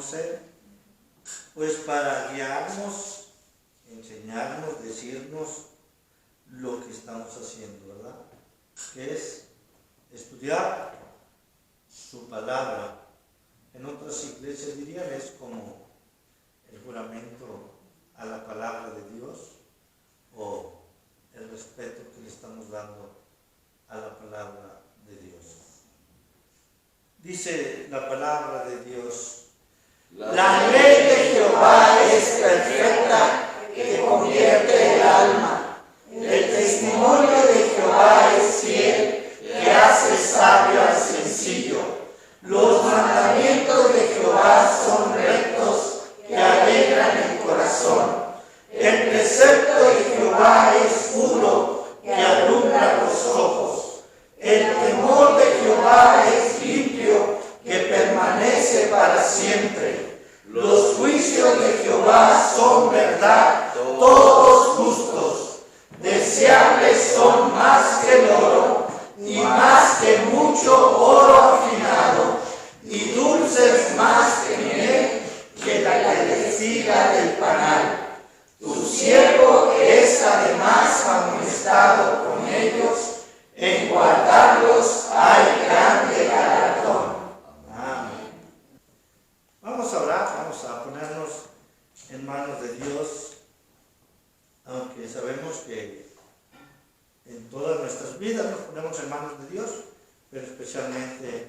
conocer, pues para guiarnos, enseñarnos, decirnos lo que estamos haciendo, ¿verdad? Que es estudiar su palabra. En otras iglesias dirían es como el juramento a la palabra de Dios o el respeto que le estamos dando a la palabra de Dios. Dice la palabra de Dios: la ley de Jehová es perfecta, que convierte el alma. El testimonio de Jehová es fiel, que hace sabio al sencillo. Los mandamientos de Jehová son rectos, que alegran el corazón. El precepto de Jehová es puro, que alumbra los ojos. El temor de Jehová es limpio, que permanece para siempre. Los juicios de Jehová son verdad, todos justos. Deseables son más que el oro, y más que mucho oro afinado, y dulces más que miel, que la crecida del panal. Tu siervo es además amonestado con ellos, en guardarlos hay grande galardón. Amén. Vamos a orar, vamos a ponernos en manos de Dios, aunque sabemos que en todas nuestras vidas nos ponemos en manos de Dios, pero especialmente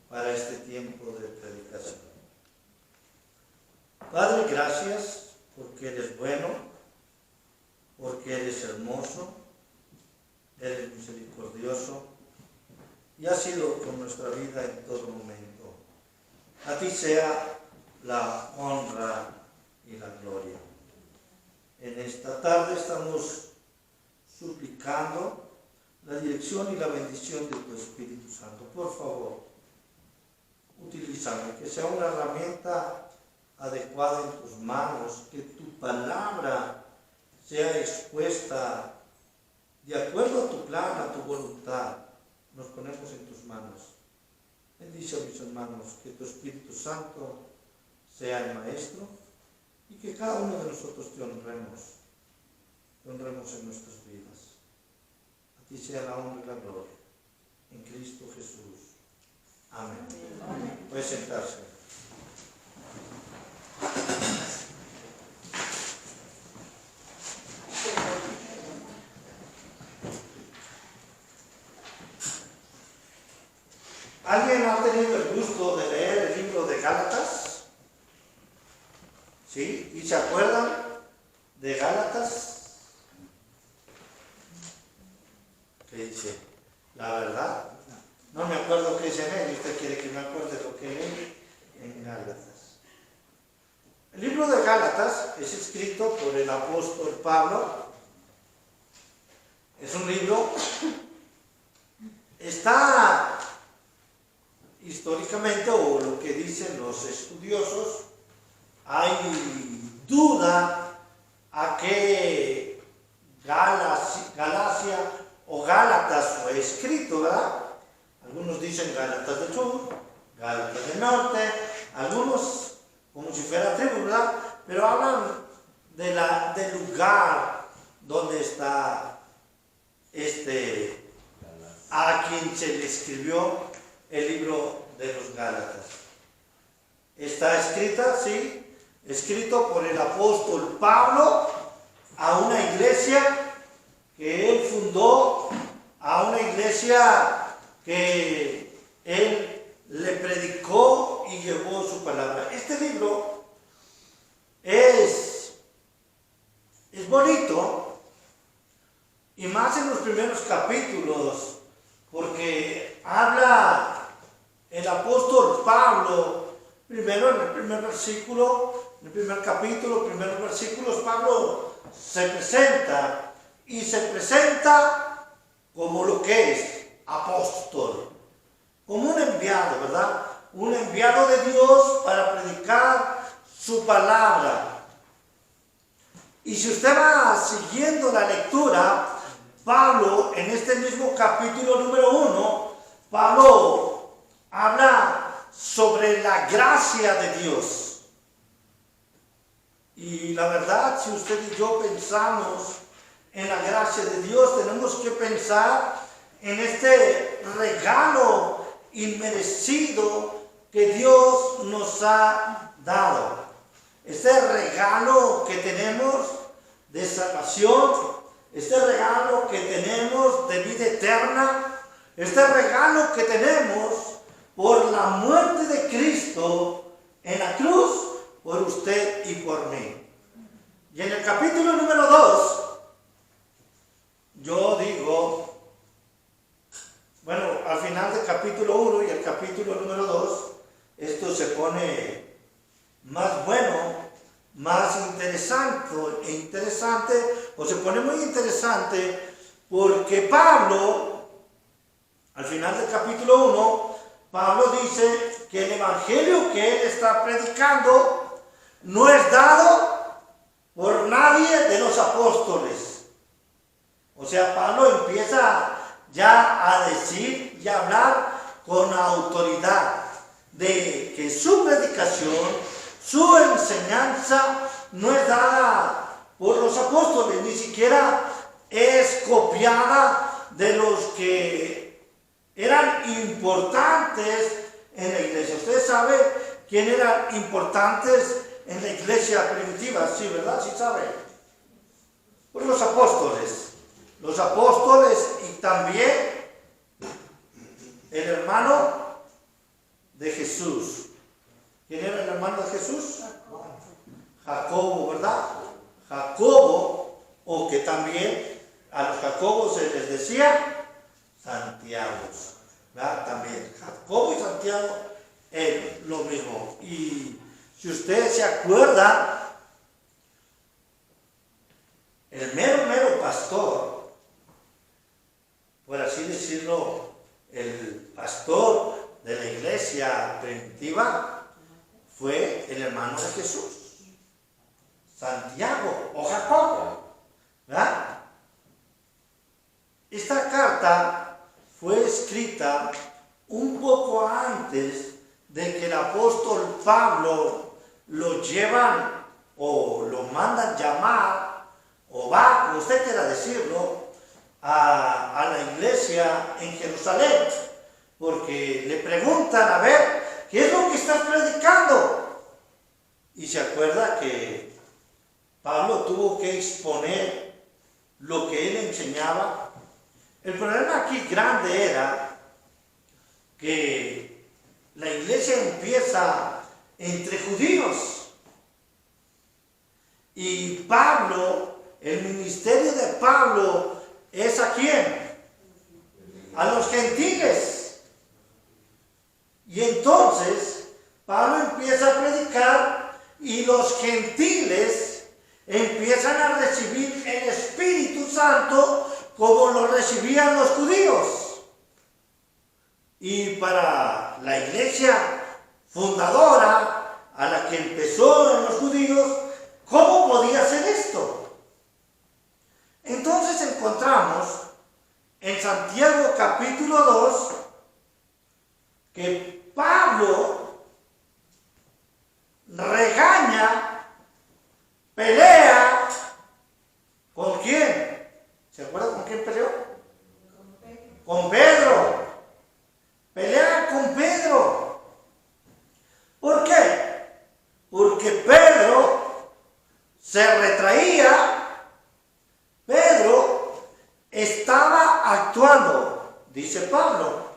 para este tiempo de predicación. Padre, gracias porque eres bueno, porque eres hermoso, eres misericordioso y has sido con nuestra vida en todo momento. A ti sea la honra y la gloria. En esta tarde estamos suplicando la dirección y la bendición de tu Espíritu Santo. Por favor, utilízame, que sea una herramienta adecuada en tus manos, que tu palabra sea expuesta de acuerdo a tu plan, a tu voluntad. Nos ponemos en tus manos. Bendice a mis hermanos, que tu Espíritu Santo sea el Maestro y que cada uno de nosotros te honremos en nuestras vidas. A ti sea la honra y la gloria. En Cristo Jesús. Amén. Amén. Puede sentarse. ¿Alguien ha tenido el gusto de leer el libro de Gálatas? ¿Sí? ¿Y se acuerdan de Gálatas? ¿Qué dice? La verdad, no me acuerdo qué dice en él. Usted quiere que me acuerde lo que leí en Gálatas. El libro de Gálatas es escrito por el apóstol Pablo. Es un libro, está históricamente, o lo que dicen los estudiosos, hay duda a qué Galacia o Gálatas fue escrito, ¿verdad? Algunos dicen Gálatas del sur, Gálatas del norte, algunos como si fuera tribu, ¿verdad? Pero hablan del lugar donde está a quien se le escribió el libro de los Gálatas. Está escrita, sí, escrito por el apóstol Pablo a una iglesia que él fundó, a una iglesia que él le predicó y llevó su palabra. Este libro es bonito, y más en los primeros capítulos, porque habla el apóstol Pablo, primero en el primer versículo, en el primer capítulo, primeros versículos, Pablo se presenta, y se presenta como lo que es apóstol, como un enviado, ¿verdad? Un enviado de Dios para predicar su palabra. Y si usted va siguiendo la lectura, Pablo, en este mismo capítulo número 1, Pablo habla sobre la gracia de Dios. Y la verdad, si usted y yo pensamos en la gracia de Dios, tenemos que pensar en este regalo inmerecido que Dios nos ha dado. Este regalo que tenemos de salvación, este regalo que tenemos de vida eterna, este regalo que tenemos por la muerte de Cristo en la cruz, por usted y por mí. Y en el capítulo número 2, yo digo, bueno, al final del capítulo 1 y el capítulo número 2, esto se pone más bueno, más interesante, o se pone muy interesante, porque Pablo, al final del capítulo 1, Pablo dice que el evangelio que él está predicando no es dado por nadie de los apóstoles. O sea, Pablo empieza ya a decir y a hablar con autoridad de que su predicación, su enseñanza no es dada por los apóstoles, ni siquiera es copiada de los que eran importantes en la iglesia. Usted sabe quién eran importantes en la iglesia primitiva, sí, ¿verdad? Sí sabe. Pues los apóstoles y también el hermano de Jesús. ¿Quién era el hermano de Jesús? Jacobo, ¿verdad? Jacobo, o que también a los Jacobos se les decía Santiago, ¿verdad? También Jacobo y Santiago es lo mismo. Y si usted se acuerda, el mero pastor, por así decirlo, el pastor de la iglesia primitiva fue el hermano de Jesús, Santiago o Jacobo, ¿verdad? Esta carta fue escrita un poco antes de que el apóstol Pablo lo llevan o lo mandan llamar, o va, como usted quiera decirlo, a la iglesia en Jerusalén, porque le preguntan, a ver, ¿qué es lo que estás predicando? Y se acuerda que Pablo tuvo que exponer lo que él enseñaba. El problema aquí grande era que la iglesia empieza entre judíos y Pablo, el ministerio de Pablo es ¿a quién? A los gentiles. Y entonces Pablo empieza a predicar y los gentiles empiezan a recibir el Espíritu Santo como lo recibían los judíos. Y para la iglesia fundadora, a la que empezó en los judíos, ¿cómo podía ser esto? Entonces encontramos en Santiago capítulo 2 que Pablo regaña, pelea, ¿con quién? ¿Se acuerdan con quién peleó? Con Pedro. Pelea con Pedro. ¿Por qué? Porque Pedro se retraía. Pedro estaba actuando, dice Pablo,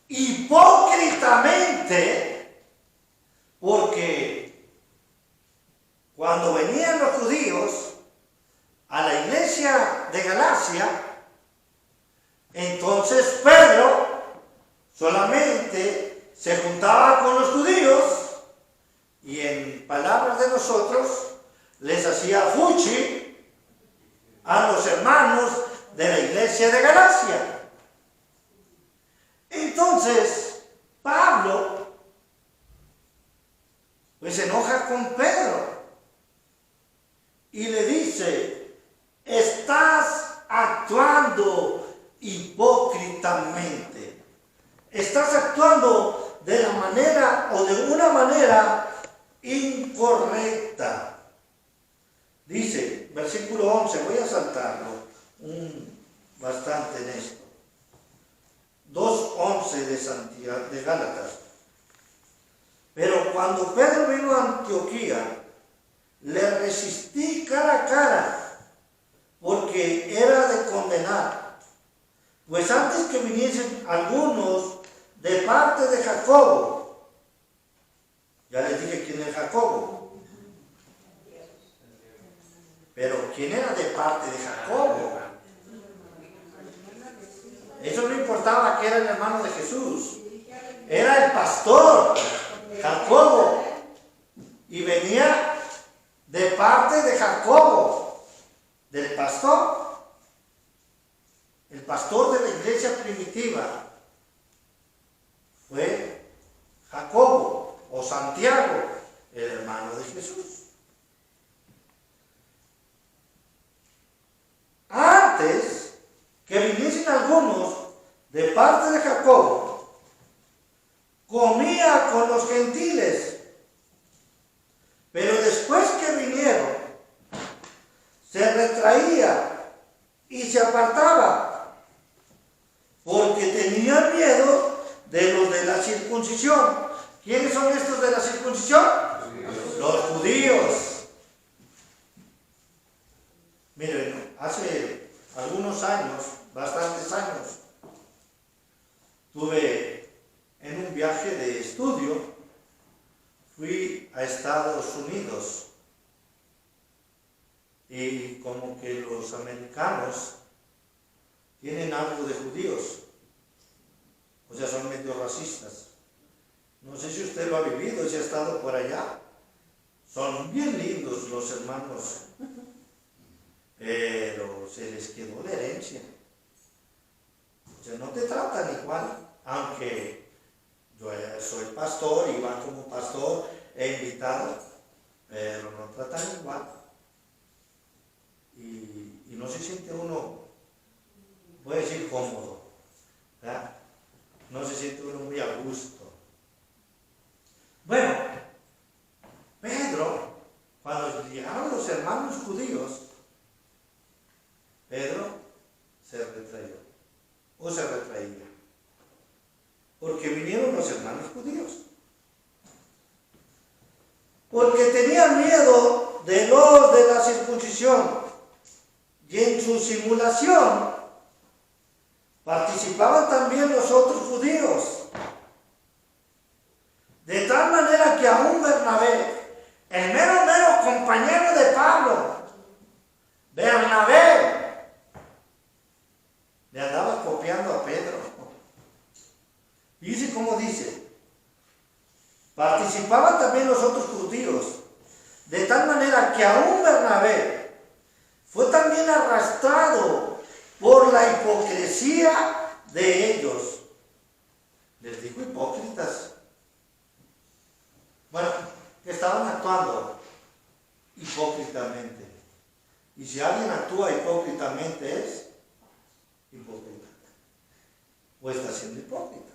hipócritamente, porque cuando venían los judíos a la iglesia de Galacia, entonces Pedro solamente se juntaba con los judíos y, en palabras de nosotros, les hacía fuchi a los hermanos de la iglesia de Galacia. Entonces Pablo pues se enoja con Pedro y le dice: estás actuando hipócritamente, estás actuando de la manera o de una manera incorrecta. Dice, versículo 11, voy a saltarlo bastante en esto. 2:11 de Santiago, de Gálatas. Pero cuando Pedro vino a Antioquía, le resistí cara a cara, porque era de condenar. Pues antes que viniesen algunos de parte de Jacobo, ya les dije quién es Jacobo, pero quién era de parte de Jacobo. Eso no importaba que era el hermano de Jesús, era el pastor Jacobo, y venía de parte de Jacobo, del pastor, el pastor de la iglesia primitiva fue Jacobo o Santiago, el hermano de Jesús. Antes que viniesen algunos de parte de Jacobo, comía con los gentiles, pero después que vinieron, se retraía y se apartaba, porque tenía miedo de los de la circuncisión. ¿Quiénes son estos de la circuncisión? Los judíos. Miren, hace algunos años, bastantes años, tuve en un viaje de estudio, fui a Estados Unidos y como que los americanos tienen algo de judíos, o sea, son medio racistas. No sé si usted lo ha vivido, si ha estado por allá. Son bien lindos los hermanos, pero se les quedó la herencia. O sea, no te tratan igual, aunque yo soy pastor y va como pastor, he invitado, pero no tratan igual. Y no se siente uno, voy a decir cómodo, ¿verdad? No se siente uno muy a gusto. Bueno, Pedro, cuando llegaron los hermanos judíos, Pedro se retraía, o se retraía, porque vinieron los hermanos judíos. Porque tenían miedo de los de la circuncisión, y en su simulación participaban también los otros judíos. De tal manera que aún Bernabé, el mero compañero de Pablo, Bernabé, le andaba copiando a Pedro. Dice como dice, participaban también los otros judíos, de tal manera que aún Bernabé fue también arrastrado por la hipocresía de ellos. Les digo hipócritas. Bueno, que estaban actuando hipócritamente. Y si alguien actúa hipócritamente es hipócrita. O está siendo hipócrita.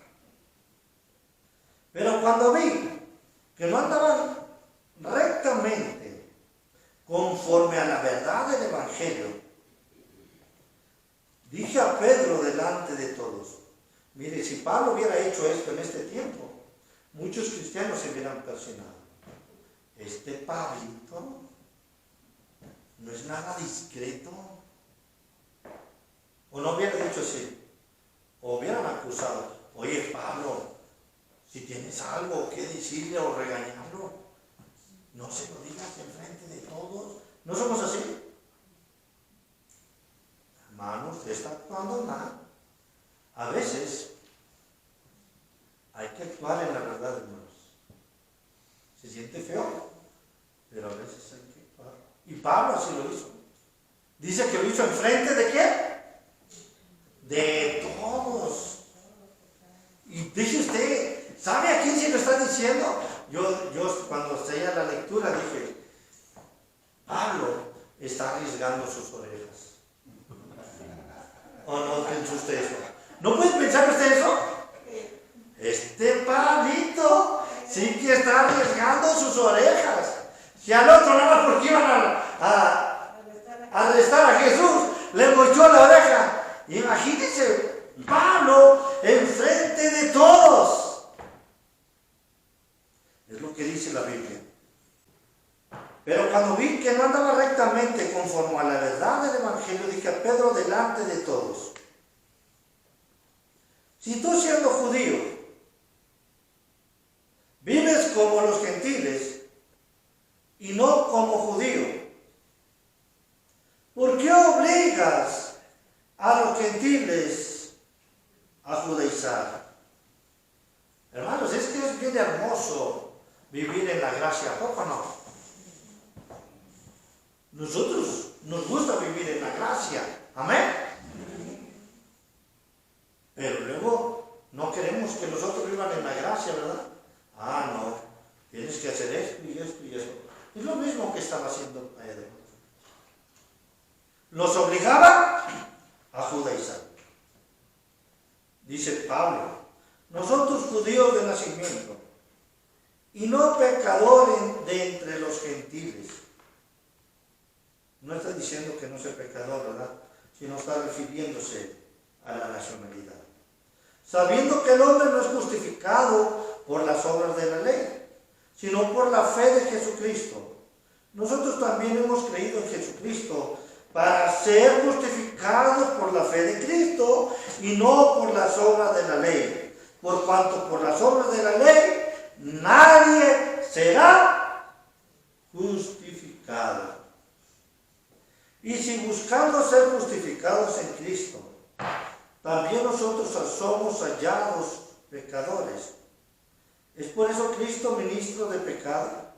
Pero cuando vi que no andaban rectamente conforme a la verdad del Evangelio, dije a Pedro delante de todos, mire, si Pablo hubiera hecho esto en este tiempo, muchos cristianos se hubieran persinado. Este Pablito no es nada discreto. O no hubiera dicho así, o hubieran acusado, oye Pablo, si tienes algo que decirle o regañarlo, no se lo digas enfrente de todos. ¿No somos así? Hermano, usted está actuando mal. A veces hay que actuar en la verdad, hermanos. Se siente feo, pero a veces hay que actuar. Y Pablo así lo hizo. Dice que lo hizo enfrente de ¿quién? De todos. Y dice usted, ¿sabe a quién se lo está diciendo? Yo cuando seguía la lectura dije, Pablo está arriesgando sus orejas. ¿O no piensa usted eso? ¿No puede pensar usted eso? Este Pablito sí que está arriesgando sus orejas. Si al otro nada más porque iban a arrestar a Jesús, le mochó la oreja. Imagínense, Pablo enfrente de todos. Es lo que dice la Biblia. Pero cuando vi que no andaba rectamente conforme a la verdad del Evangelio, dije a Pedro delante de todos: si tú, siendo judío, vives como los gentiles y no como judío, ¿por qué obligas a los gentiles a judaizar? Hermanos, es que es bien hermoso vivir en la gracia, ¿a poco no? Nosotros nos gusta vivir en la gracia, amén. Pero luego no queremos que los otros vivan en la gracia, ¿verdad? Ah, no, tienes que hacer esto y esto y esto. Es lo mismo que estaba haciendo Pedro. Los obligaba a judaizar. Dice Pablo: nosotros judíos de nacimiento y no pecadores de entre los gentiles. No está diciendo que no sea pecador, ¿verdad? Sino está refiriéndose a la nacionalidad. Sabiendo que el hombre no es justificado por las obras de la ley, sino por la fe de Jesucristo. Nosotros también hemos creído en Jesucristo para ser justificados por la fe de Cristo y no por las obras de la ley. Por cuanto por las obras de la ley nadie será justificado. Y si buscando ser justificados en Cristo, también nosotros somos hallados pecadores, ¿es por eso Cristo ministro de pecado?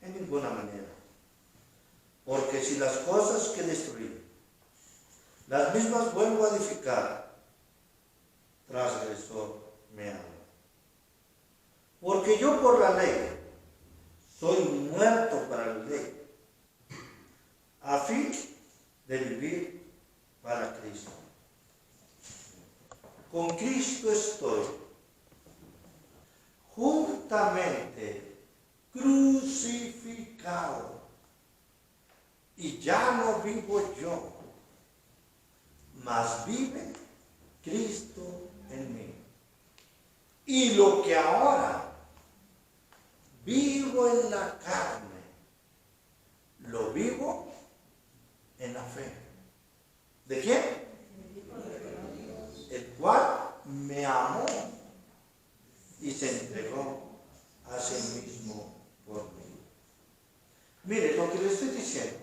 En ninguna manera. Porque si las cosas que destruí, las mismas vuelvo a edificar, transgresor me ama. Porque yo por la ley soy muerto para la ley, a fin de vivir para Cristo. Con Cristo estoy juntamente crucificado, y ya no vivo yo, mas vive Cristo en mí. Y lo que ahora vivo en la carne, lo vivo en la fe. ¿De quién? El cual me amó y se entregó a sí mismo por mí. Mire, lo que le estoy diciendo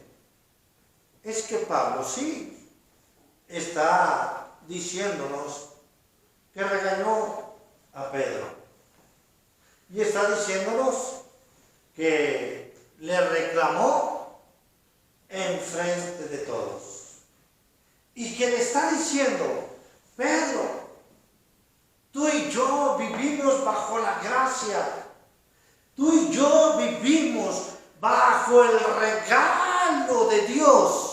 es que Pablo sí está diciéndonos que regañó a Pedro. Y está diciéndonos que le reclamó en frente de todos. Y que le está diciendo: Pedro, tú y yo vivimos bajo la gracia. Tú y yo vivimos bajo el regalo de Dios.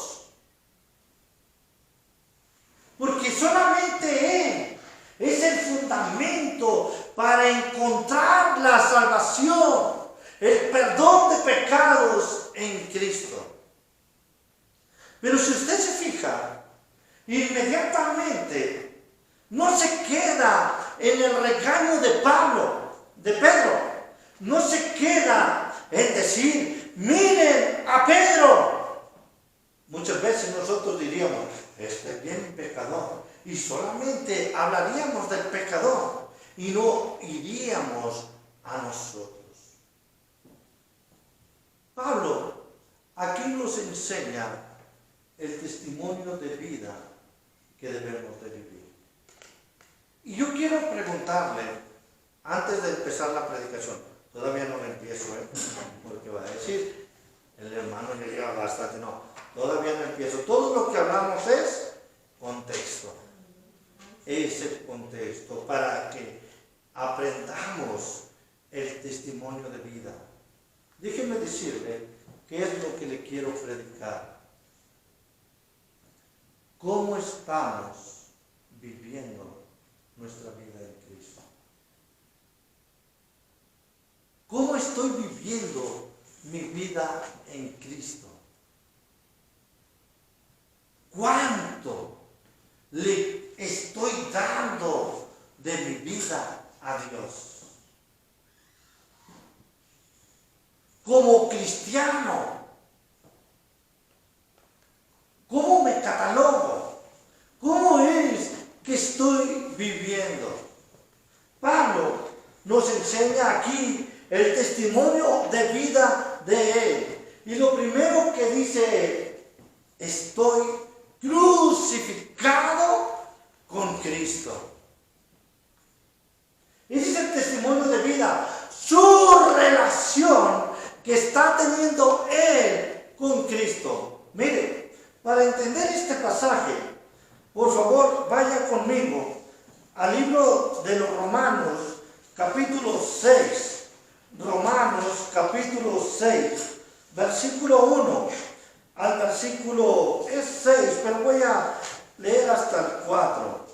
Porque solamente Él es el fundamento para encontrar la salvación, el perdón de pecados en Cristo. Pero si usted se fija, inmediatamente no se queda en el regaño de Pedro, no se queda en decir: miren a Pedro. Muchas veces nosotros diríamos: este es bien pecador, y solamente hablaríamos del pecador y no iríamos a nosotros. Pablo aquí nos enseña el testimonio de vida que debemos de vivir. Y yo quiero preguntarle, antes de empezar la predicación, todavía no lo empiezo, porque va a decir, el hermano ya lleva bastante, no, todavía no empiezo. Todo lo que hablamos es contexto. Es el contexto para que aprendamos el testimonio de vida. Déjeme decirle qué es lo que le quiero predicar. ¿Cómo estamos viviendo nuestra vida en Cristo? ¿Cómo estoy viviendo mi vida en Cristo? ¿Cuánto le estoy dando de mi vida a Dios? Como cristiano, ¿cómo me catalogo? ¿Cómo es que estoy viviendo? Pablo nos enseña aquí el testimonio de vida de él. Y lo primero que dice, estoy crucificado con Cristo. Ese es el testimonio de vida, su relación que está teniendo él con Cristo. Mire, para entender este pasaje, por favor, vaya conmigo al libro de los Romanos, capítulo 6. Romanos, capítulo 6, versículo 1 al versículo 6, pero voy a leer hasta el 4.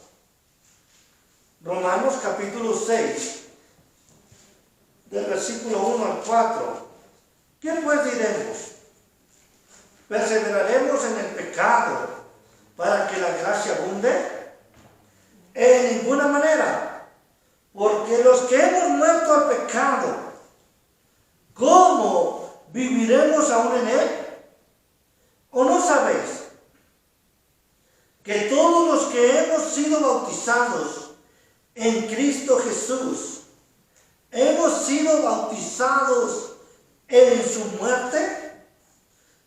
Romanos, capítulo 6, del versículo 1 al 4. ¿Qué pues diremos? ¿Perseveraremos en el pecado para que la gracia abunde? En ninguna manera, porque los que hemos muerto al pecado, ¿cómo viviremos aún en él? ¿O no sabéis que todos los que hemos sido bautizados en Cristo Jesús, hemos sido bautizados en su muerte?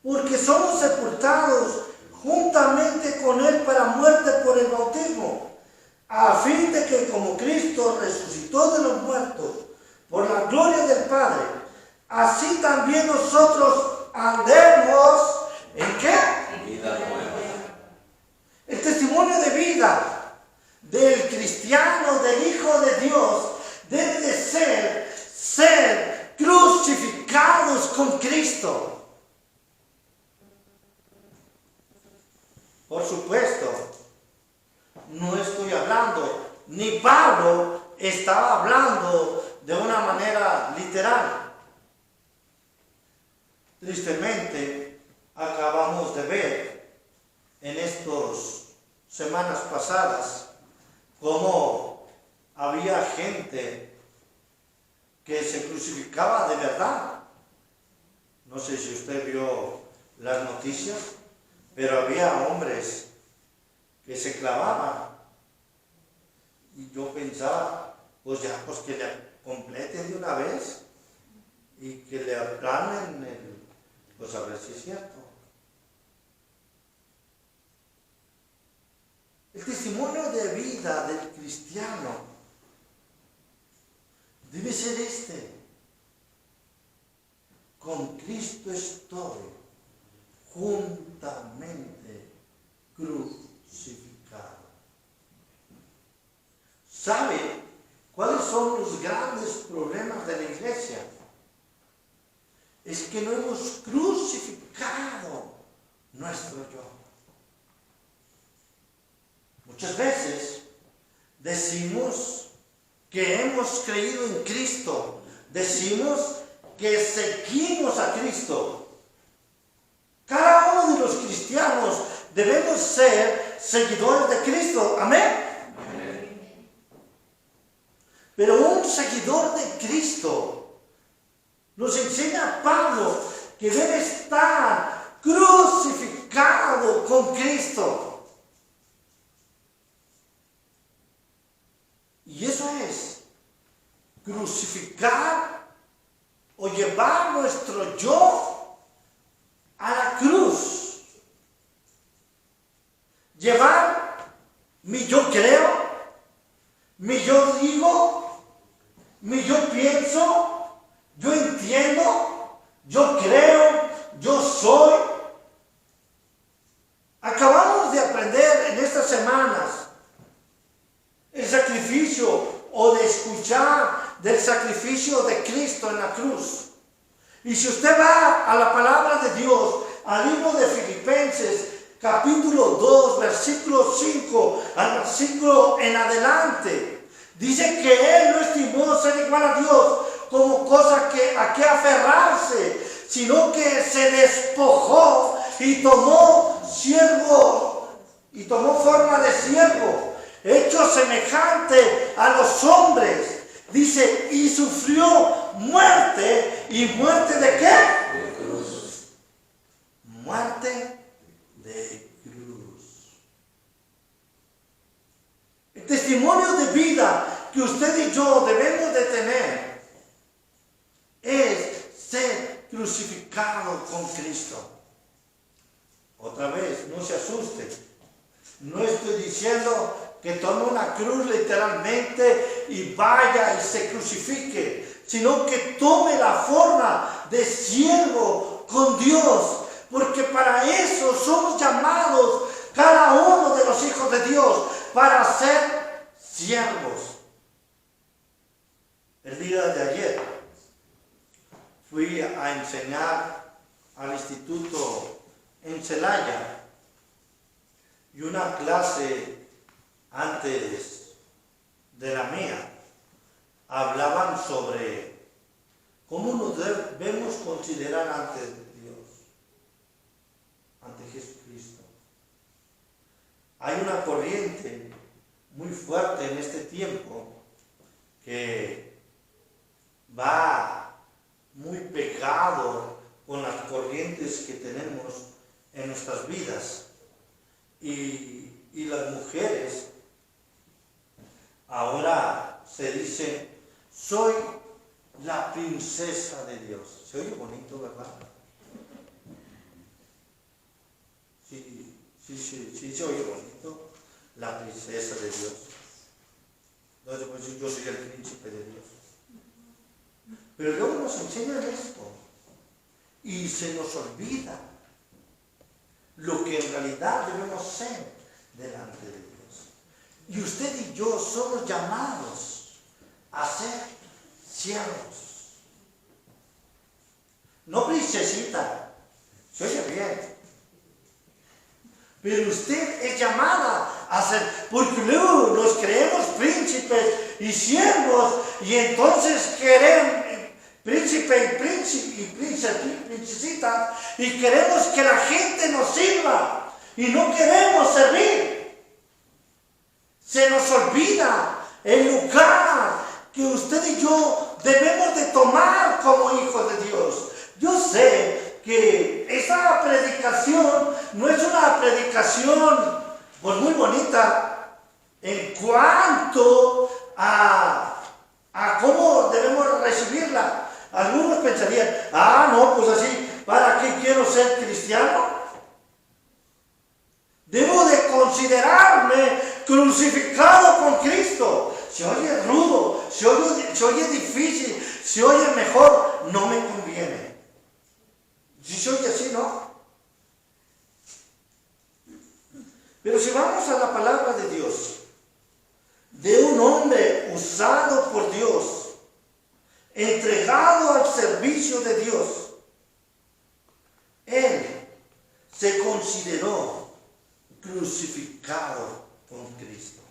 Porque somos sepultados juntamente con él para muerte por el bautismo, a fin de que como Cristo resucitó de los muertos por la gloria del Padre, así también nosotros andemos ¿en qué? Vida nueva. El testimonio de vida del cristiano, del Hijo de Dios, debe de ser crucificados con Cristo. Por supuesto, no estoy hablando, ni Pablo estaba hablando de una manera literal. Tristemente, acabamos de ver en estas semanas pasadas cómo había gente que se crucificaba de verdad. No sé si usted vio las noticias, pero había hombres que se clavaban. Y yo pensaba, pues ya, pues que le completen de una vez y que le aplanen pues a ver si es cierto. El testimonio de vida del cristiano debe ser este. Con Cristo estoy juntamente crucificado. ¿Sabe cuáles son los grandes problemas de la iglesia? Es que no hemos crucificado nuestro yo. Muchas veces decimos que hemos creído en Cristo, decimos que seguimos a Cristo. Cada uno de los cristianos debemos ser seguidores de Cristo. ¿Amén? Pero un seguidor de Cristo, nos enseña Pablo que debe estar crucificado con Cristo. Y eso es crucificar o llevar nuestro yo a la cruz. Llevar mi yo creo, mi yo digo, mi yo pienso, yo entiendo, yo creo, yo soy. Acabamos de aprender en estas semanas el sacrificio o de escuchar del sacrificio de Cristo en la cruz. Y si usted va a la palabra de Dios, al libro de Filipenses, capítulo 2, versículo 5 al versículo en adelante, dice que Él no estimó ser igual a Dios como cosa a que aferrarse, sino que se despojó y tomó forma de siervo, hecho semejante a los hombres. Dice, y sufrió muerte. ¿Y muerte de qué? De cruz. Muerte de cruz. El testimonio de vida que usted y yo debemos de tener es ser crucificado con Cristo. Otra vez, no se asuste. No estoy diciendo que tome una cruz literalmente y vaya y se crucifique, sino que tome la forma de siervo con Dios, porque para eso somos llamados cada uno de los hijos de Dios, para ser siervos. El día de ayer fui a enseñar al instituto en Celaya, y una clase antes de la mía hablaban sobre cómo nos debemos considerar ante Dios, ante Jesucristo. Hay una corriente muy fuerte en este tiempo que va muy pegado con las corrientes que tenemos en nuestras vidas. Y las mujeres ahora se dicen, soy la princesa de Dios. Se oye bonito, ¿verdad? Sí, se oye bonito, la princesa de Dios. Entonces, pues, yo soy el príncipe de Dios. Pero luego nos enseñan esto y se nos olvida lo que en realidad debemos ser delante de Dios. Y usted y yo somos llamados a ser siervos. No princesita, se oye bien. Pero usted es llamada a ser, porque luego nos creemos príncipes y siervos, y entonces queremos príncipe y princesita, y queremos que la gente nos sirva, y no queremos servir. Se nos olvida el lugar que usted y yo debemos de tomar como hijos de Dios. Yo sé que esa predicación no es una predicación pues muy bonita en cuanto a cómo debemos recibirla. Algunos pensarían, no, pues así, ¿para qué quiero ser cristiano? Debo de considerarme crucificado con Cristo. Se oye rudo, se oye difícil, se oye mejor, no me conviene. Si se oye así, ¿no? Pero si vamos a la palabra de Dios, de un hombre usado por Dios, entregado al servicio de Dios, él se consideró crucificado con Cristo.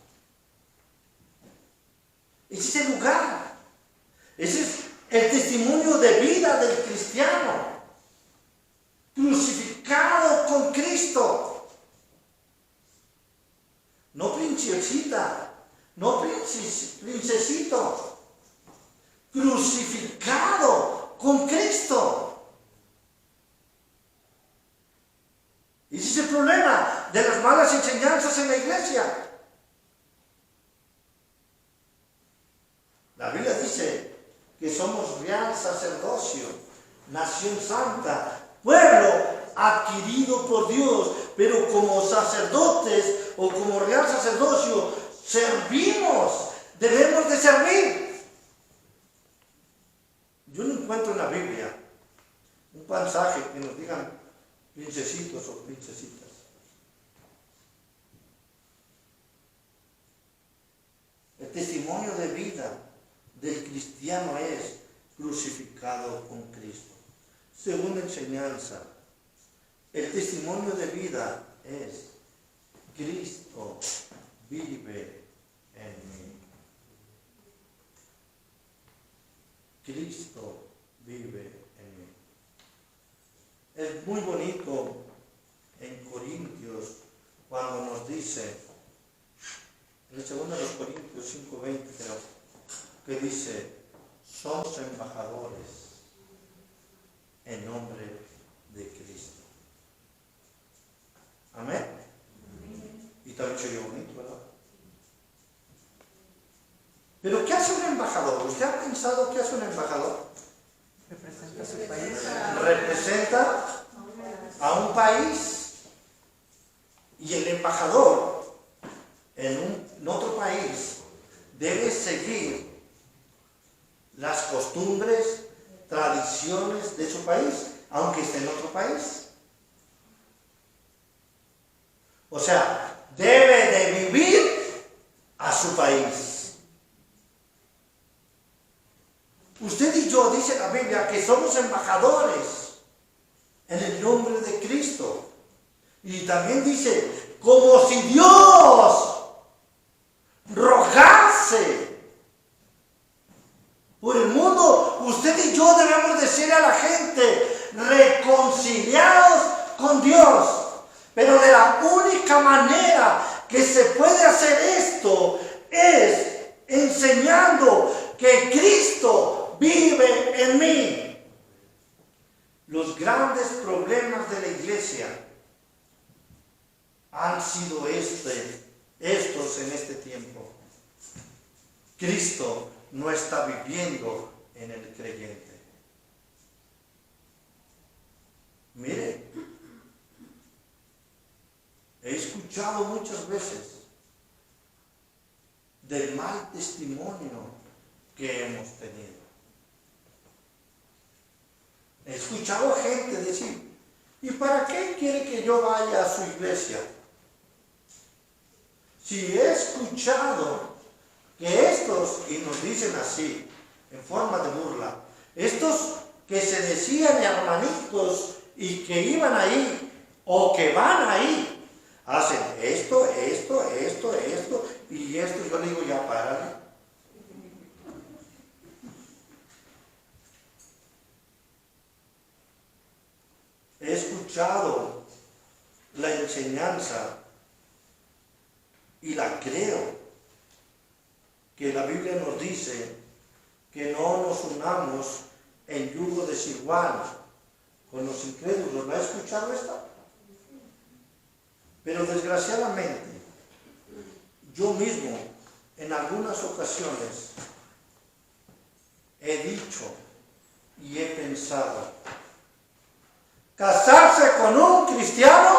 Ese es el lugar, ese es el testimonio de vida del cristiano, crucificado con Cristo. No princesita, no princesito, crucificado con Cristo. Y ese es el problema de las malas enseñanzas en la iglesia. La Biblia dice que somos real sacerdocio, nación santa, pueblo adquirido por Dios, pero como sacerdotes o como real sacerdocio servimos, debemos de servir. Yo no encuentro en la Biblia un pasaje que nos digan princesitos o princesitas. El testimonio de vida del cristiano es crucificado con Cristo. Segunda enseñanza, el testimonio de vida es Cristo vive en mí. Cristo vive en mí. es muy bonito en Corintios cuando nos dice, en el 2 Corintios 5:20 creo, que dice, somos embajadores en nombre de Cristo. Amén. Y también se oye bonito, ¿verdad? Pero ¿qué hace un embajador? ¿Usted ha pensado qué hace un embajador? Representa a su país. Representa a un país. Y el embajador en otro país debe seguir las costumbres, tradiciones de su país, aunque esté en otro país. O sea, debe de vivir a su país. Usted y yo, dice la Biblia, que somos embajadores en el nombre de Cristo. Y también dice, como si Dios rogase por el mundo, usted y yo debemos decirle a la gente, reconciliados con Dios. Pero de la única manera que se puede hacer esto es enseñando que Cristo vive en mí. Los grandes problemas de la iglesia han sido estos en este tiempo. Cristo no está viviendo en el creyente. Mire, he escuchado muchas veces del mal testimonio que hemos tenido. He escuchado a gente decir, ¿y para qué quiere que yo vaya a su iglesia? Si he escuchado que estos, y nos dicen así, en forma de burla, estos que se decían hermanitos y que iban ahí, o que van ahí, hacen esto, y esto, yo le digo, ya párale. He escuchado la enseñanza y la creo, que la Biblia nos dice que no nos unamos en yugo desigual con los incrédulos. ¿La ha escuchado esta? Pero desgraciadamente, yo mismo en algunas ocasiones he dicho y he pensado, casarse con un cristiano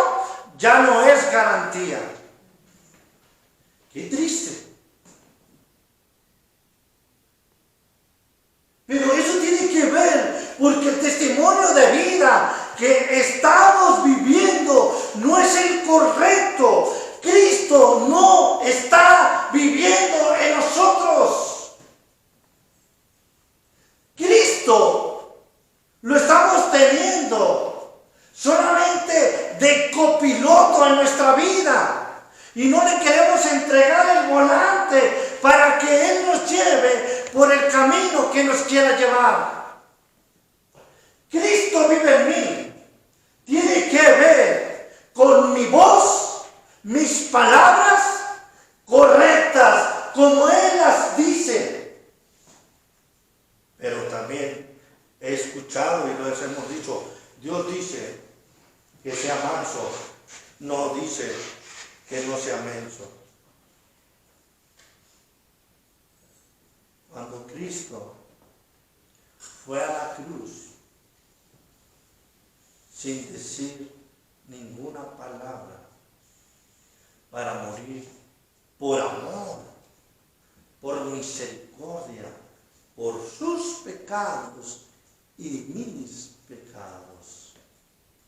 ya no es garantía. Qué triste. Pero eso tiene que ver porque el testimonio de vida que estamos viviendo no es el correcto. Cristo no está viviendo en nosotros. Cristo lo estamos teniendo solamente de copiloto en nuestra vida. Y no le queremos entregar el volante para que Él nos lleve por el camino que nos quiera llevar. Cristo vive en mí. Tiene que ver con mi voz, mis palabras correctas, como Él las dice. Pero también he escuchado y les hemos dicho, Dios dice que sea manso, no dice que no sea menso. Cuando Cristo fue a la cruz sin decir ninguna palabra para morir por amor, por misericordia, por sus pecados y mis pecados.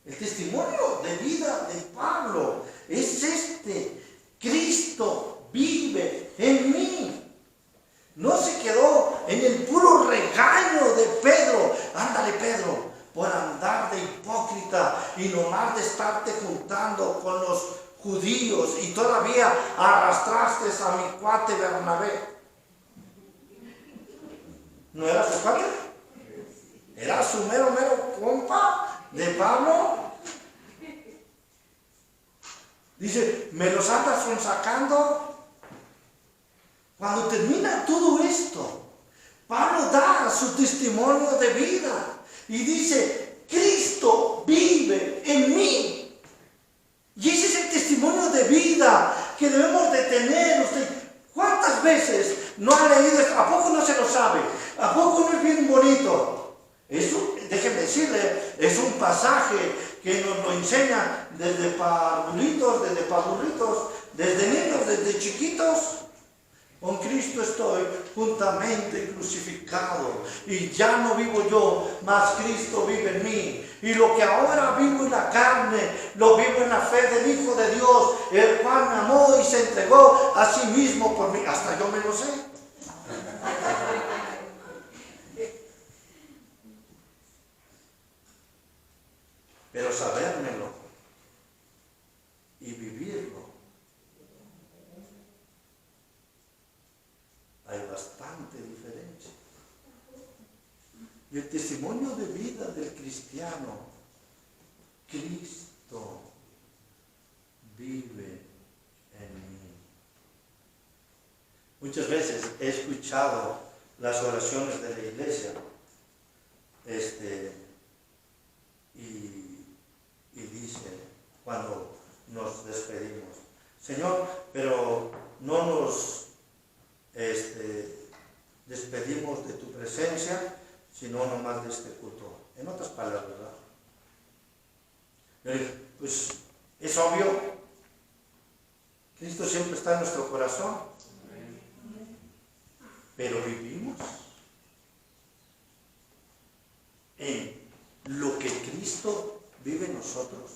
El testimonio de vida de Pablo es este: Cristo vive en mí. No se quedó en el puro regaño de Pedro. Ándale, Pedro, por andar de hipócrita y nomás de estarte juntando con los judíos y todavía arrastraste a mi cuate Bernabé. ¿No era su cuate? Era su mero compa. de Pablo. Dice, me los andas sacando. Cuando termina todo esto, Pablo da su testimonio de vida y dice, Cristo vive en mí. Y ese es el testimonio de vida que debemos de tener. Usted, ¿cuántas veces no ha leído esto? ¿A poco no se lo sabe? ¿A poco no es bien bonito? Eso, déjenme decirle, es un pasaje que nos lo enseña desde paburritos, desde niños, desde chiquitos. Con Cristo estoy juntamente crucificado y ya no vivo yo, mas Cristo vive en mí. Y lo que ahora vivo en la carne, lo vivo en la fe del Hijo de Dios, el cual me amó y se entregó a sí mismo por mí. Hasta yo me lo sé. Pero sabérmelo y vivirlo, hay bastante diferencia. Y el testimonio de vida del cristiano, Cristo vive en mí. Muchas veces he escuchado las oraciones de la iglesia, y dice, cuando nos despedimos, Señor, pero no nos despedimos de tu presencia, sino nomás de este culto. En otras palabras, ¿verdad? Yo digo, pues es obvio, Cristo siempre está en nuestro corazón, pero vivimos en lo que Cristo vive en nosotros.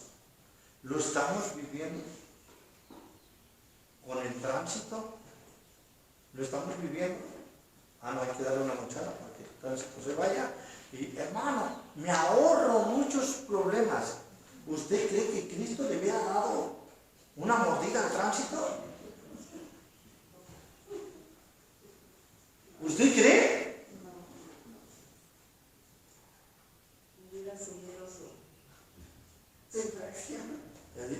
Lo estamos viviendo con el tránsito. Lo estamos viviendo. No hay que darle una mochada para que el tránsito se vaya. Y hermano, me ahorro muchos problemas. ¿Usted cree que Cristo le hubiera dado una mordida al tránsito? ¿Usted cree?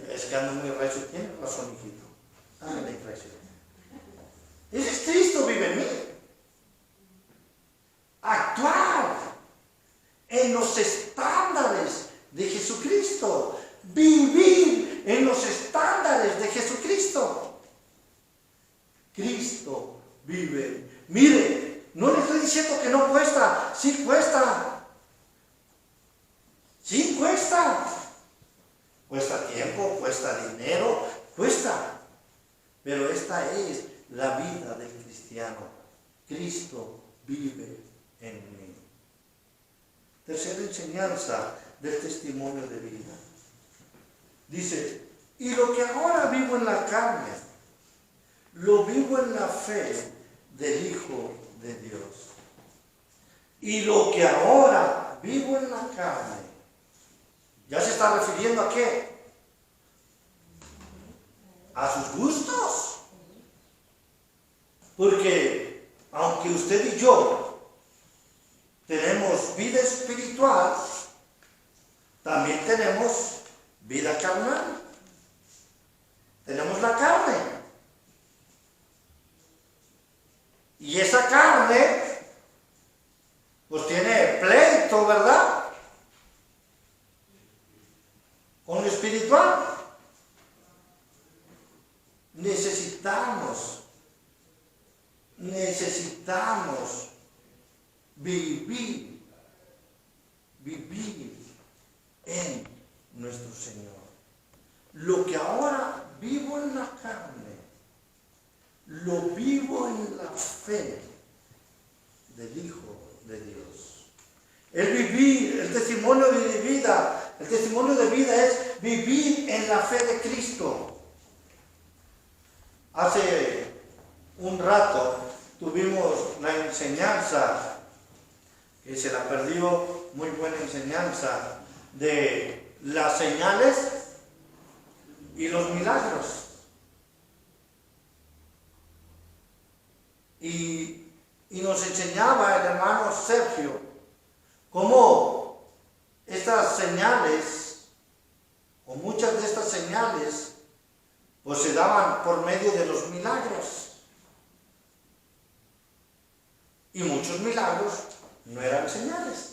Es que ando muy recio. Tiene razón, hijito. Dame la infracción. Ese es Cristo vive en mí. Actuar en los estándares de Jesucristo. Vivir en los estándares de Jesucristo. Cristo vive. Mire, no le estoy diciendo que no cuesta. Sí cuesta. Sí cuesta. Cuesta tiempo, cuesta dinero, cuesta. Pero esta es la vida del cristiano. Cristo vive en mí. Tercera enseñanza del testimonio de vida. Dice, y lo que ahora vivo en la carne, lo vivo en la fe del Hijo de Dios. Y lo que ahora vivo en la carne, ¿ya se está refiriendo a qué? A sus gustos. Porque aunque usted y yo tenemos vida espiritual, también tenemos vida carnal. Tenemos la carne. Y esa carne, pues tiene pleito, ¿verdad? Con lo espiritual. Necesitamos vivir en nuestro Señor. Lo que ahora vivo en la carne, lo vivo en la fe del Hijo de Dios. El testimonio de vida es vivir en la fe de Cristo. Hace un rato tuvimos la enseñanza, que se la perdió, muy buena enseñanza, de las señales y los milagros. Y nos enseñaba el hermano Sergio cómo estas señales, o muchas de estas señales, pues se daban por medio de los milagros. Y muchos milagros no eran señales.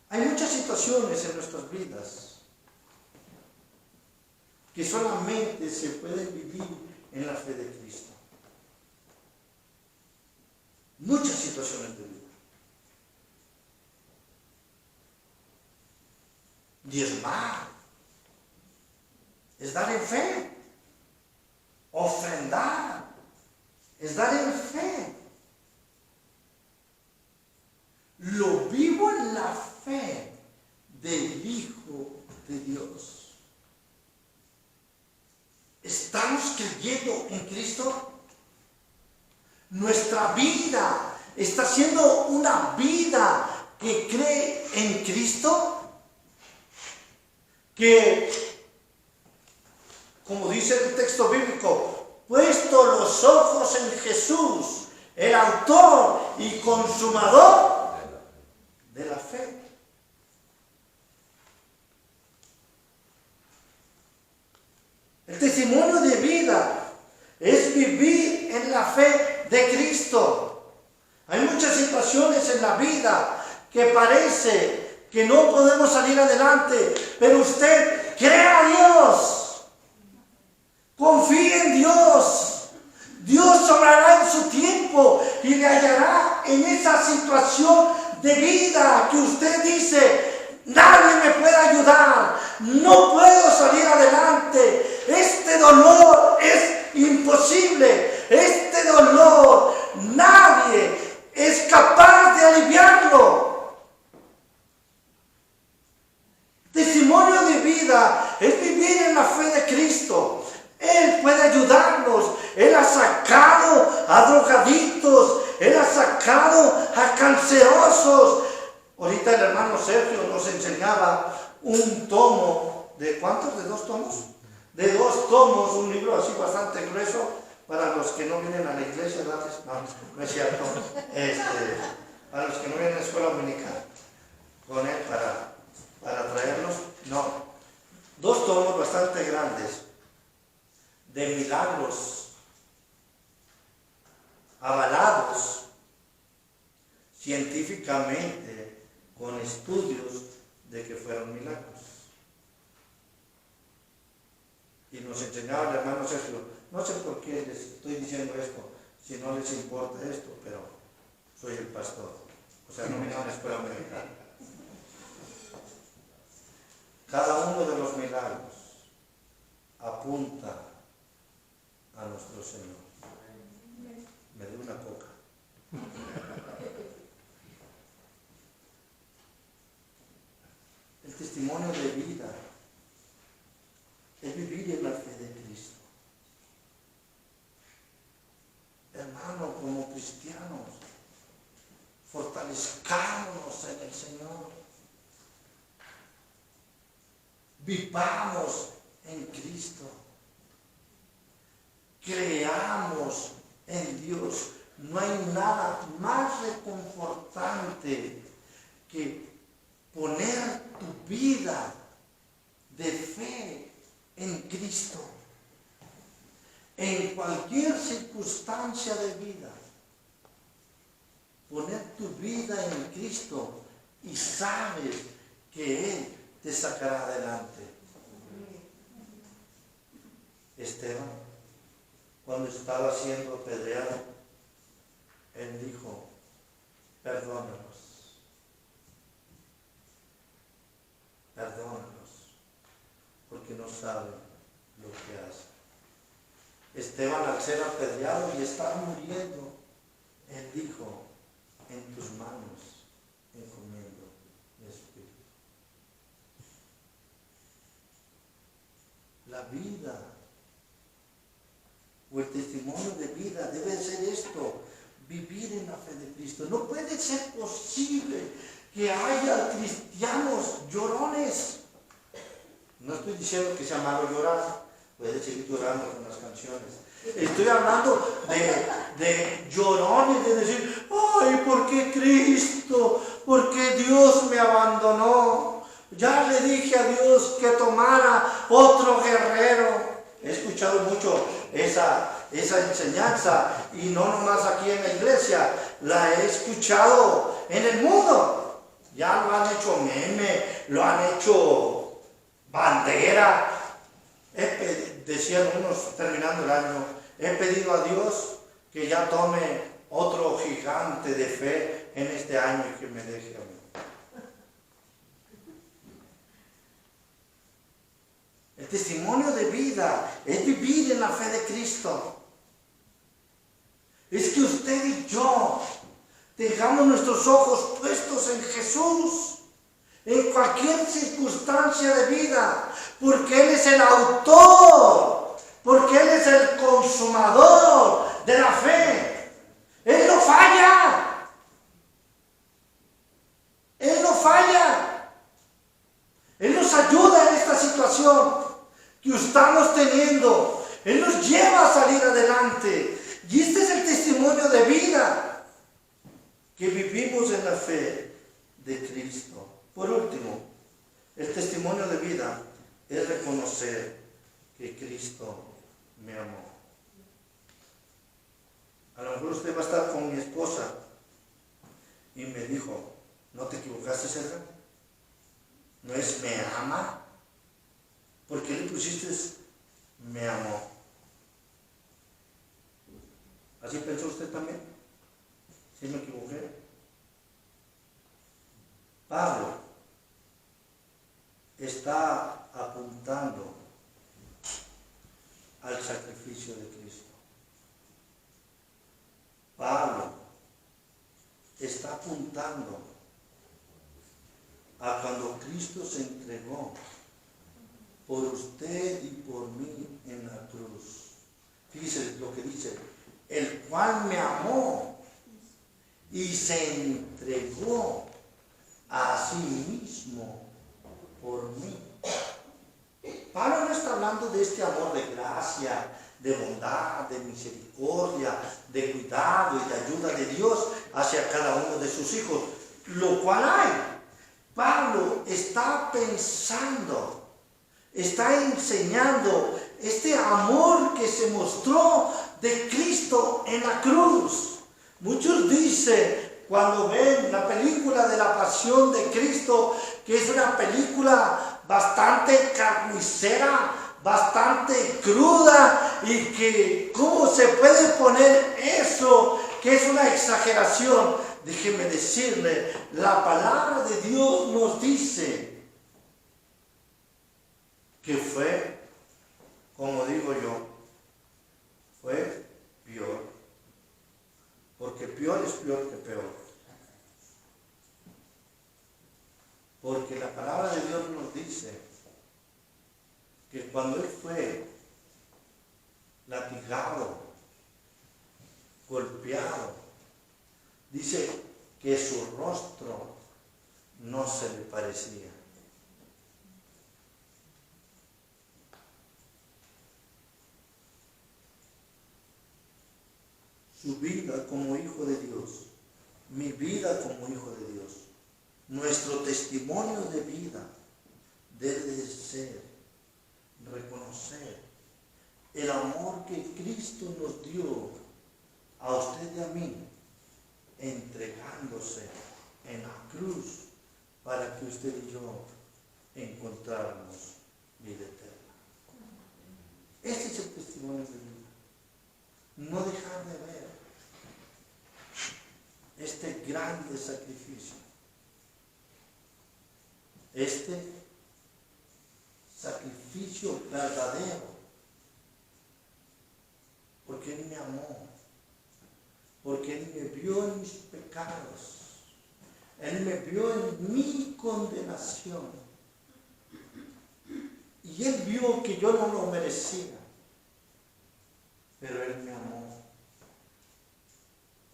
Hay muchas situaciones en nuestras vidas que solamente se pueden vivir en la fe de Cristo. Muchas situaciones de vida. Diezmar es dar en fe. Ofrendar es dar en fe. Lo vivo en la fe del Hijo de Dios. ¿Estamos creyendo en Cristo? Nuestra vida está siendo una vida que cree en Cristo. Que, como dice el texto bíblico, puesto los ojos en Jesús, el autor y consumador de la fe. El testimonio de vida es vivir en la fe de Cristo. Hay muchas situaciones en la vida que parece que no podemos salir adelante, pero usted crea a Dios. Confíe en Dios. Dios obrará en su tiempo y le hallará en esa situación de vida que usted dice, nadie me puede ayudar, no puedo salir adelante, este dolor es imposible, este dolor nadie es capaz de aliviarlo. Testimonio de vida es vivir en la fe de Cristo. Él puede ayudarnos. Él ha sacado a drogadictos. Él ha sacado a cancerosos. Ahorita el hermano Sergio nos enseñaba un tomo. ¿De cuántos? ¿De 2 tomos? De 2 tomos, un libro así bastante grueso. Para los que no vienen a la iglesia, ¿verdad? No es cierto. Para los que no vienen a la escuela dominical. Con él para traerlos. No. 2 tomos bastante grandes. De milagros avalados científicamente con estudios de que fueron milagros. Y nos enseñaba el hermano Sergio, no sé por qué les estoy diciendo esto, si no les importa esto, pero soy el pastor, o sea, no vine a una escuela americana. Cada uno de los milagros apunta a nuestro Señor. Me dio una coca. El testimonio de vida es vivir en la fe de Cristo. Hermano, como cristianos, fortalezcámonos en el Señor. Vivamos en Cristo. Creamos en Dios. No hay nada más reconfortante que poner tu vida de fe en Cristo. En cualquier circunstancia de vida, poner tu vida en Cristo y sabes que Él te sacará adelante. Esteban, cuando estaba siendo apedreado, él dijo, perdónalos, porque no saben lo que hacen. Esteban, al ser apedreado y estar muriendo, él dijo, en tus manos encomiendo mi espíritu. La vida o el testimonio de vida debe ser esto, vivir en la fe de Cristo. No puede ser posible que haya cristianos llorones. No estoy diciendo que sea malo llorar, puedes seguir llorando con las canciones. Estoy hablando de llorones, de decir, ay, ¿por qué Cristo? porque Dios me abandonó. Ya le dije a Dios que tomara otro guerrero. He escuchado mucho esa enseñanza, y no nomás aquí en la iglesia, la he escuchado en el mundo. Ya lo han hecho meme, lo han hecho bandera. Decían unos terminando el año, he pedido a Dios que ya tome otro gigante de fe en este año y que me deje a mí. El testimonio de vida es vivir en la fe de Cristo. Es que usted y yo tengamos nuestros ojos puestos en Jesús en cualquier circunstancia de vida, porque Él es el autor, porque Él es el consumador de la fe. Él no falla. Él no falla. Él nos ayuda en esta situación que estamos teniendo. Él nos lleva a salir adelante. Y este es el testimonio de vida, que vivimos en la fe de Cristo. Por último, el testimonio de vida es reconocer que Cristo me amó. A lo mejor usted va a estar con mi esposa y me dijo, ¿no te equivocaste, César? ¿No es me ama? ¿Por qué le pusiste me amó? ¿Así pensó usted también? ¿Sí me equivoqué? Pablo está apuntando al sacrificio de Cristo. Pablo está apuntando a cuando Cristo se entregó por usted y por mí en la cruz. Fíjese lo que dice, el cual me amó y se entregó a sí mismo por mí. Pablo no está hablando de este amor de gracia, de bondad, de misericordia, de cuidado y de ayuda de Dios hacia cada uno de sus hijos, lo cual hay. Pablo está pensando, está enseñando este amor que se mostró de Cristo en la cruz. Muchos dicen, cuando ven la película de la Pasión de Cristo, que es una película bastante carnicera, bastante cruda, y que cómo se puede poner eso, que es una exageración. Déjeme decirle, la palabra de Dios nos dice que fue, como digo yo, fue peor. Porque peor es peor que peor. Porque la palabra de Dios nos dice que cuando Él fue latigado, golpeado, dice que su rostro no se le parecía. Su vida como hijo de Dios, mi vida como hijo de Dios, nuestro testimonio de vida debe ser reconocer el amor que Cristo nos dio a usted y a mí, entregándose en la cruz para que usted y yo encontráramos vida eterna. Este es el testimonio de vida. No dejar de ver este grande sacrificio, este sacrificio verdadero, porque Él me amó, porque Él me vio en mis pecados, Él me vio en mi condenación, y Él vio que yo no lo merecía, pero Él me amó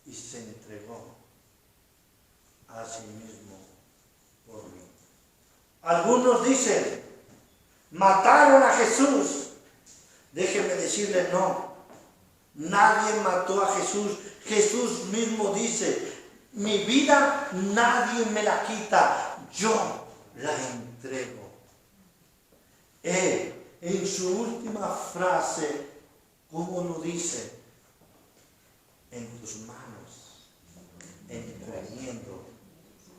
y se entregó a sí mismo por mí. Algunos dicen, mataron a Jesús. Déjenme decirle, no, nadie mató a Jesús. Jesús mismo dice, Mi vida nadie me la quita, yo la entrego. Él, en su última frase, ¿cómo lo dice? En tus manos, encomiendo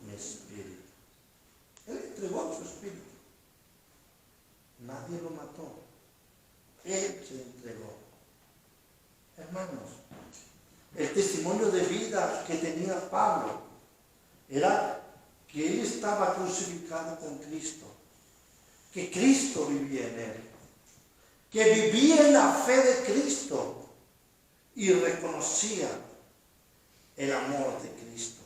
mi espíritu. Él entregó su espíritu. Nadie lo mató. Él se entregó. Hermanos, el testimonio de vida que tenía Pablo era que él estaba crucificado con Cristo, que Cristo vivía en él, que vivía en la fe de Cristo y reconocía el amor de Cristo.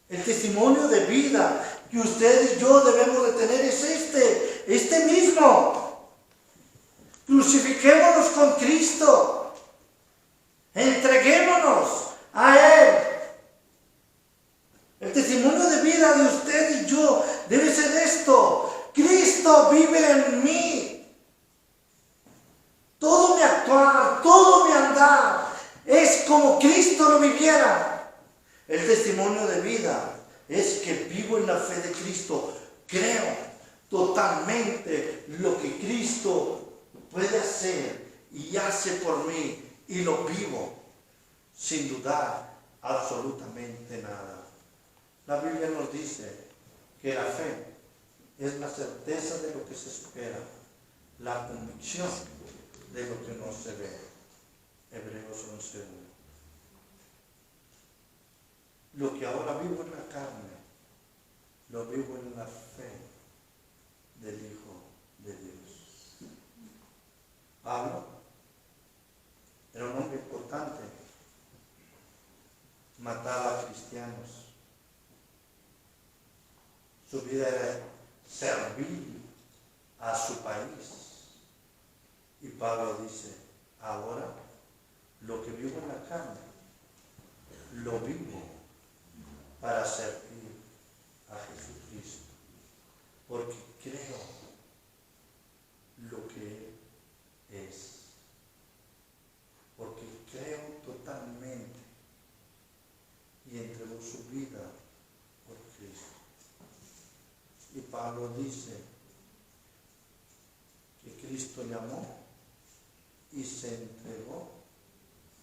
El testimonio de vida que usted y yo debemos de tener es este mismo. Crucifiquémonos con Cristo. Entreguémonos a Él. El testimonio de vida de usted y yo debe ser esto. Cristo vive en mí. Todo mi actuar, todo mi andar es como Cristo lo viviera. El testimonio de vida es que vivo en la fe de Cristo. Creo totalmente lo que Cristo puede hacer y hace por mí. Y lo vivo sin dudar absolutamente nada. La Biblia nos dice que la fe es la certeza de lo que se espera, la convicción de lo que no se ve. Hebreos 11:1. Lo que ahora vivo en la carne, lo vivo en la fe del Hijo de Dios. Pablo era un hombre importante, mataba a cristianos. Su vida era servir a su país. Y Pablo dice, ahora lo que vivo en la carne, lo vivo para servir a Jesucristo. Porque creo lo que es. Porque creo totalmente y entregó su vida por Cristo. Y Pablo dice que Cristo le amó y se entregó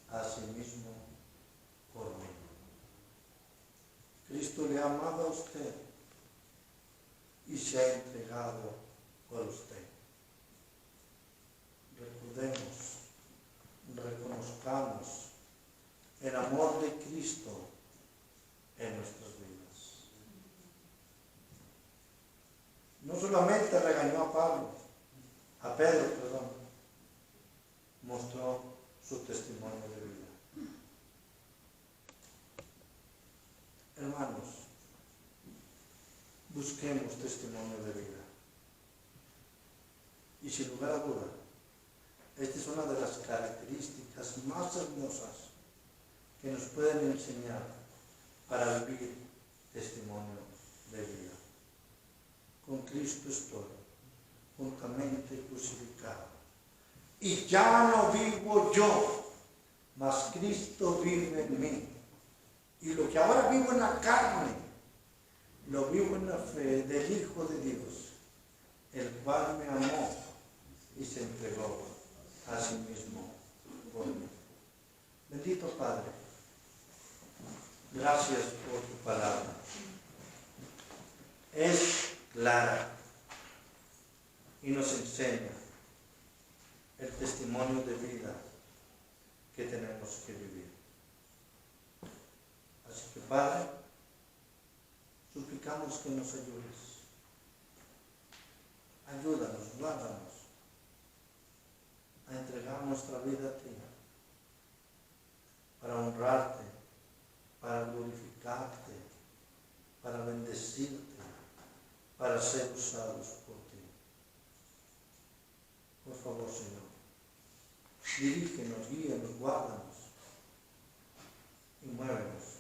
a sí mismo por mí. Cristo le ha amado a usted y se ha entregado por usted. Recordemos, reconozcamos el amor de Cristo en nuestras vidas. No solamente regañó a Pedro, mostró su testimonio de vida. Hermanos, busquemos testimonio de vida. Y sin lugar a duda, esta es una de las características más hermosas que nos pueden enseñar para vivir testimonio de vida. Con Cristo estoy juntamente crucificado. Y ya no vivo yo, mas Cristo vive en mí. Y lo que ahora vivo en la carne, lo vivo en la fe del Hijo de Dios, el cual me amó y se entregó a sí mismo por mí. Bendito Padre, gracias por tu palabra. Es clara y nos enseña el testimonio de vida que tenemos que vivir. Así que, Padre, suplicamos que nos ayudes. Ayúdanos, guárdanos a entregar nuestra vida a ti, para honrarte, para glorificarte, para bendecirte, para ser usados por ti. Por favor, Señor, dirígenos, guíanos, guárdanos y muévenos